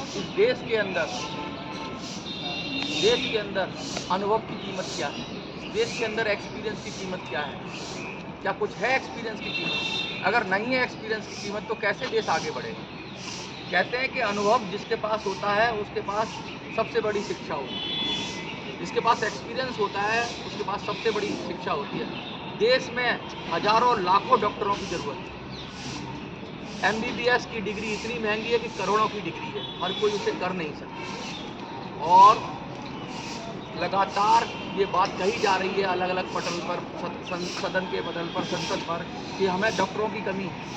इस देश के अंदर अनुभव की कीमत क्या है, इस देश के अंदर एक्सपीरियंस की कीमत क्या है, क्या कुछ है एक्सपीरियंस की कीमत? अगर नहीं है एक्सपीरियंस की कीमत तो कैसे देश आगे बढ़ेगा? कहते हैं कि अनुभव जिसके पास होता है उसके पास सबसे बड़ी शिक्षा होती है, जिसके पास एक्सपीरियंस होता है उसके पास सबसे बड़ी शिक्षा होती है। देश में हजारों लाखों डॉक्टरों की ज़रूरत है। MBBS की डिग्री इतनी महंगी है कि करोड़ों की डिग्री है, हर कोई उसे कर नहीं सकता। और लगातार ये बात कही जा रही है अलग अलग पटल पर, सदन के पटल पर, संसद पर, कि हमें डॉक्टरों की कमी है।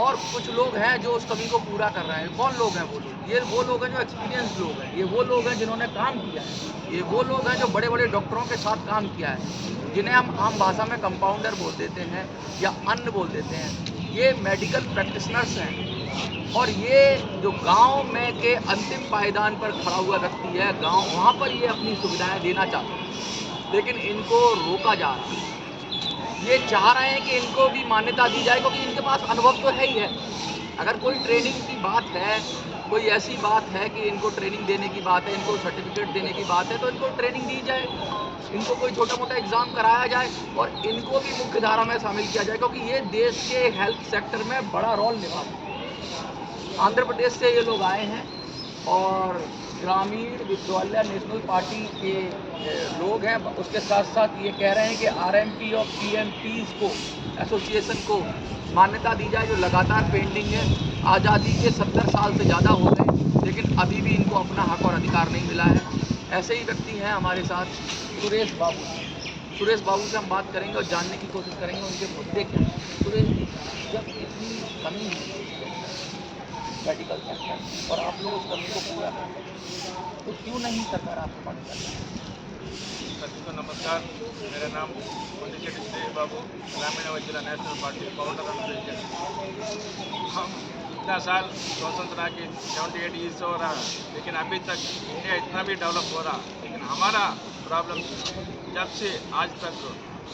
और कुछ लोग हैं जो उस कमी को पूरा कर रहे हैं। कौन लोग हैं वो लोग? ये वो लोग हैं जो एक्सपीरियंस लोग हैं, ये वो लोग हैं जिन्होंने काम किया है, ये वो लोग हैं जो बड़े बड़े डॉक्टरों के साथ काम किया है, जिन्हें हम आम भाषा में कंपाउंडर बोल देते हैं या अन्य बोल देते हैं। ये मेडिकल प्रैक्टिशनर्स हैं। और ये जो गांव में के अंतिम पायदान पर खड़ा हुआ व्यक्ति है, गांव वहाँ पर ये अपनी सुविधाएं देना चाहते हैं, लेकिन इनको रोका जा रहा है। ये चाह रहे हैं कि इनको भी मान्यता दी जाए क्योंकि इनके पास अनुभव तो है ही है। अगर कोई ट्रेनिंग की बात है, कोई ऐसी बात है कि इनको ट्रेनिंग देने की बात है, इनको सर्टिफिकेट देने की बात है, तो इनको ट्रेनिंग दी जाए, इनको कोई छोटा मोटा एग्ज़ाम कराया जाए और इनको भी मुख्य धारा में शामिल किया जाए, क्योंकि ये देश के हेल्थ सेक्टर में बड़ा रोल निभाते हैं। आंध्र प्रदेश से ये लोग आए हैं और ग्रामीण विद्यालय नेशनल पार्टी के लोग हैं। उसके साथ साथ ये कह रहे हैं कि RMP और PMPs को, एसोसिएशन को मान्यता दी जाए, जो लगातार पेंडिंग है। आज़ादी के 70 साल से ज़्यादा हो गए, लेकिन अभी भी इनको अपना हक और अधिकार नहीं मिला है। ऐसे ही व्यक्ति हैं हमारे साथ सुरेश बाबू से हम बात करेंगे और जानने की कोशिश करेंगे उनके मुद्दे क्या हैं। सुरेश जी, जब इतनी कमी है मेडिकल सेक्टर और आप लोग उस कमी को पूरा करें, तो क्यों नहीं सरकार आपको मदद कर रही है? सभी को नमस्कार। मेरा नाम पोंडिचेरी सुरेश बाबू, ग्रामीण वैद्य नेशनल पार्टी फाउंडर और प्रेसिडेंट। हम इतना साल स्वतंत्रता की 78 ईयर्स हो रहा, लेकिन अभी तक इंडिया इतना भी डेवलप हो रहा, लेकिन हमारा प्रॉब्लम जब से आज तक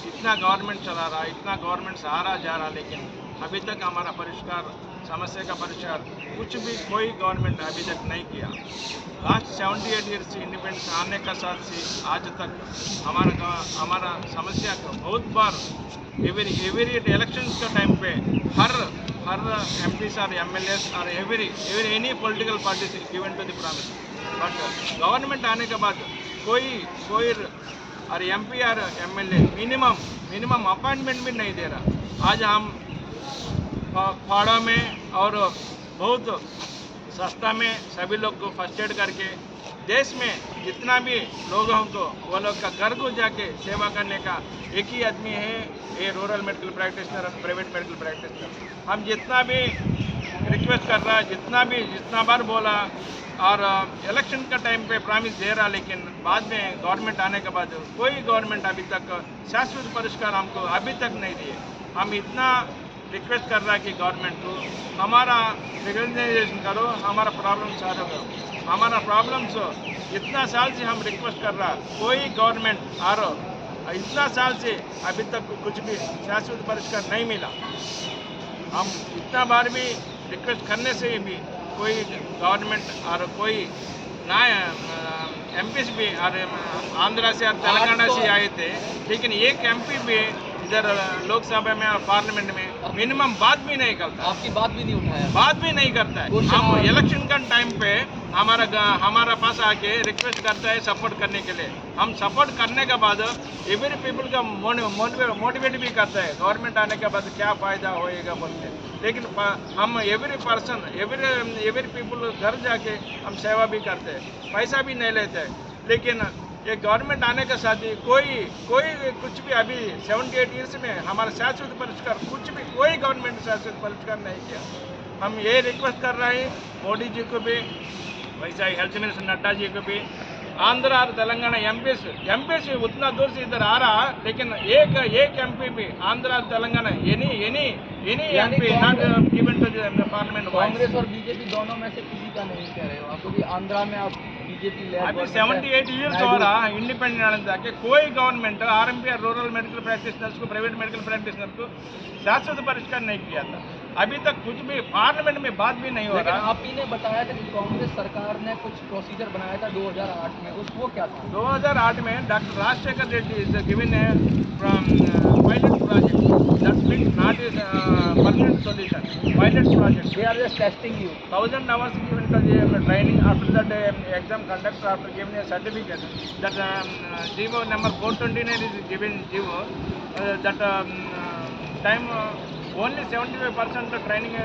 इतना गवर्नमेंट चला रहा, इतना गवर्नमेंट सहारा जा रहा, लेकिन अभी तक हमारा परिष्कार, समस्या का परिष्कार कुछ भी कोई गवर्नमेंट अभी तक नहीं किया। लास्ट 78 ईयर्स से इंडिपेंडेंस आने का साथ से आज तक हमारा समस्या को बहुत बार एवरी इलेक्शंस का टाइम पे हर MPs और MLAs और every any political parties given to the promise, but government आने के बाद कोई और MP और MLA मिनिमम अपॉइंटमेंट भी नहीं दे रहा। आज हम फाड़ा में और बहुत सस्ता में सभी लोग को फर्स्ट एड करके देश में जितना भी लोगों को वो लोग का घर को जाके सेवा करने का एक ही आदमी है, ये रूरल मेडिकल प्रैक्टिशनर और प्राइवेट मेडिकल प्रैक्टिशनर। हम जितना भी रिक्वेस्ट कर रहा, जितना बार बोला और इलेक्शन का टाइम पे प्रॉमिस दे रहा, लेकिन बाद में गवर्नमेंट आने के बाद कोई गवर्नमेंट अभी तक शाश्वत परिष्कार हमको अभी तक नहीं दिए। हम इतना रिक्वेस्ट कर रहा है कि गवर्नमेंट को हमारा रिकग्नाइजेशन करो, हमारा प्रॉब्लम सॉल्व करो। हमारा प्रॉब्लम्स इतना साल से हम रिक्वेस्ट कर रहा, कोई गवर्नमेंट और इतना साल से अभी तक कुछ भी शाश्वत परिष्कार नहीं मिला। हम इतना बार भी रिक्वेस्ट करने से भी कोई गवर्नमेंट और कोई ना MPs भी और आंध्रा से और तेलंगाना से आए थे, लेकिन एक MP भी इधर लोकसभा में और पार्लियामेंट में मिनिमम बात भी नहीं करता। आपकी बात भी नहीं उठाया? बात भी नहीं करता है। हम इलेक्शन का टाइम पे हमारा पास आके रिक्वेस्ट करता है सपोर्ट करने के लिए। हम सपोर्ट करने के बाद एवरी पीपल का मोटिवेट भी करता है, गवर्नमेंट आने के बाद क्या फ़ायदा होएगा बोलते। लेकिन हम एवरी पीपल घर जाके हम सेवा भी करते हैं, पैसा भी नहीं लेते हैं। लेकिन ये गवर्नमेंट आने के साथ ही कोई कुछ भी अभी 78 ईयर्स में हमारा शाश्वत परिष्कार कुछ भी कोई गवर्नमेंट शाश्वत परिष्कार नहीं किया। हम ये रिक्वेस्ट कर रहे हैं मोदी जी को भी, वैसा ही हेल्थ मिनिस्टर नड्डा जी को भी, आंध्रा और तेलंगाना MPs उतना दूर से इधर आ रहा, लेकिन एक MP भी आंध्रा और Telangana any MP not given to the parliament. Congress और BJP दोनों में से किसी का नहीं कह रहे हो आप, क्योंकि आंध्रा में आप BJP अभी 78 ईयर्स हो रहा इंडिपेंडेंट आने तक कोई गवर्नमेंट RMP और रूरल मेडिकल प्रैक्टिशनर्स को, प्राइवेट मेडिकल प्रैक्टिशनर को शाश्वत परिष्कार नहीं किया था। अभी तक कुछ भी पार्लियामेंट में बात भी नहीं हो लेकिन रहा। आप ही ने बताया था कि कांग्रेस सरकार ने कुछ प्रोसीजर बनाया था 2008 में, उस वो क्या था? 2008 में doctor Rajashekhar Reddy is given है from pilot project that means not is permanent solution. Pilot project. They are just testing you. 1000 hours given to the training. After that, exam conductor after giving a certificate. That GO number 429 is given GO. That time only 75% training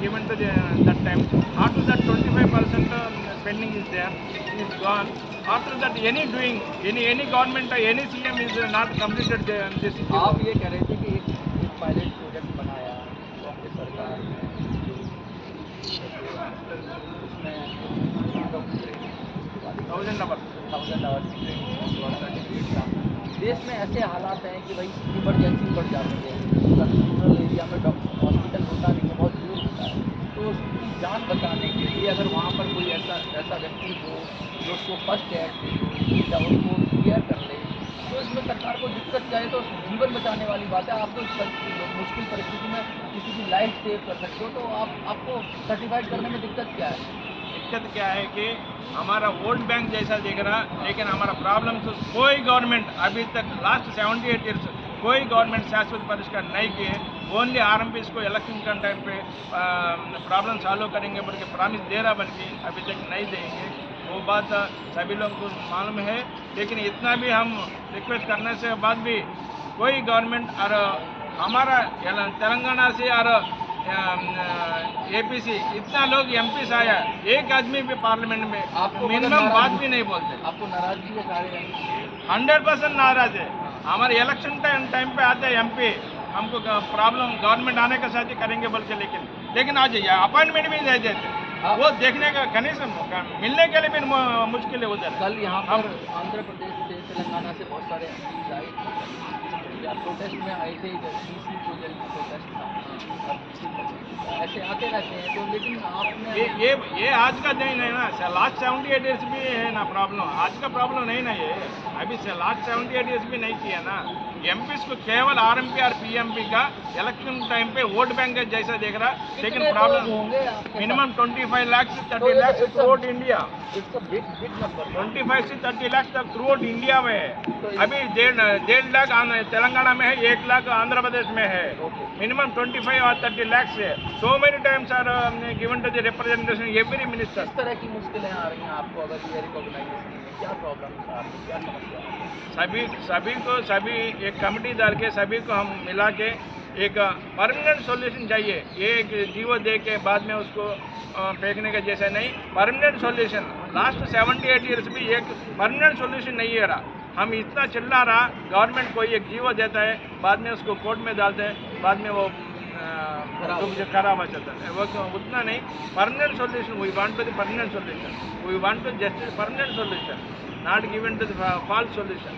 given to that time. After that, 25% spending is there. Is gone. After that, any doing, any government, any CM is not completed this. आप ये कह रहे थे कि एक pilot project बनाया कांग्रेस सरकार ने, उसमें 1000 hours. 1000 आवर्स की ट्रेनिंग और सर्टिफिकेट था। देश में ऐसे हालात हैं कि भाई इमरजेंसी बढ़ जाती है, रूरल एरिया में हॉस्पिटल होता नहीं है, बहुत दूर होता है, तो उसकी जान बचाने के लिए अगर वहाँ पर कोई ऐसा व्यक्ति हो जो उसको फर्स्ट एड दे या उसको केयर कर ले, तो इसमें सरकार को दिक्कत क्या है? तो जीवन बचाने वाली बात है। आप तो मुश्किल परिस्थिति में किसी की लाइफ सेव कर सकते हो, तो आपको सर्टिफाइड करने में दिक्कत क्या है? दिक्कत क्या है कि हमारा वोट बैंक जैसा दिख रहा, लेकिन हमारा प्रॉब्लम तो कोई गवर्नमेंट अभी तक लास्ट 78 ईयर्स कोई गवर्नमेंट शाश्वत परिष्कार नहीं किए। ओनली आरएमपी को इलेक्शन का टाइम पे प्रॉब्लम सॉल्व करेंगे बोल के प्रॉमिस दे रहा, बल्कि अभी तक नहीं देंगे। वो बात सभी लोगों को मालूम है, लेकिन इतना भी हम रिक्वेस्ट करने से बाद भी कोई गवर्नमेंट और हमारा तेलंगाना से और एपीसी इतना लोग एमपी से आया, एक आदमी भी पार्लियामेंट में आपको मिनिमम बात भी नहीं बोलते। आपको नाराजगी है कार्य 100% नाराज है। हमारे इलेक्शन टाइम पे आते हैं एमपी, हमको प्रॉब्लम गवर्नमेंट आने के साथ ही करेंगे बोल के, लेकिन आ जाइए अपॉइंटमेंट भी दे देते, वो देखने का कनीस मिलने के लिए भी मुश्किल है उधर। कल यहाँ पर आंध्र प्रदेश से तेलंगाना से बहुत सारे एमपीज आए या प्रोटेस्ट में आए थे, डीसी को जल्द प्रोटेस्ट था, ऐसे आते रहते हैं। तो लेकिन आपने ये आज का दिन है ना, लास्ट 78 ईयर्स भी है ना प्रॉब्लम, आज का प्रॉब्लम नहीं ना ये, अभी से लास्ट 78 ईयर्स भी नहीं किया ना। एमपीस को केवल आरएमपी और पीएमपी का इलेक्शन टाइम पे वोट बैंक जैसा देख रहा, लेकिन प्रॉब्लम मिनिमम 25 लाख से 30 लाख थ्रू आउट इंडिया, 25 से 30 लाख तक थ्रू आउट इंडिया में है। अभी 1.5 लाख तेलंगाना में है, 1 लाख आंध्र प्रदेश में है। मिनिमम 25 और 30 लाख से so many times are given to the representation every minister. किस तरह की मुश्किलें आ रही हैं आपको अगर ये रिकॉग्नाइजेशन में? क्या प्रॉब्लम है आपको, क्या समस्या है? सभी एक कमेटी डाल के सभी को हम मिला के एक परमानेंट सॉल्यूशन चाहिए। ये एक जीवो दे के बाद में उसको फेंकने का जैसा नहीं, परमानेंट सॉल्यूशन। लास्ट 78 ईयर्स भी एक परमानेंट सॉल्यूशन नहीं है रहा। हम इतना चिल्ला रहा, गवर्नमेंट कोई एक जीवो देता है, बाद में उसको कोर्ट में डालते हैं, बाद में वो खराब हो जाता है। वो उतना नहीं, permanent solution we want to the permanent solution, we want to justice permanent solution, not given to the false solution.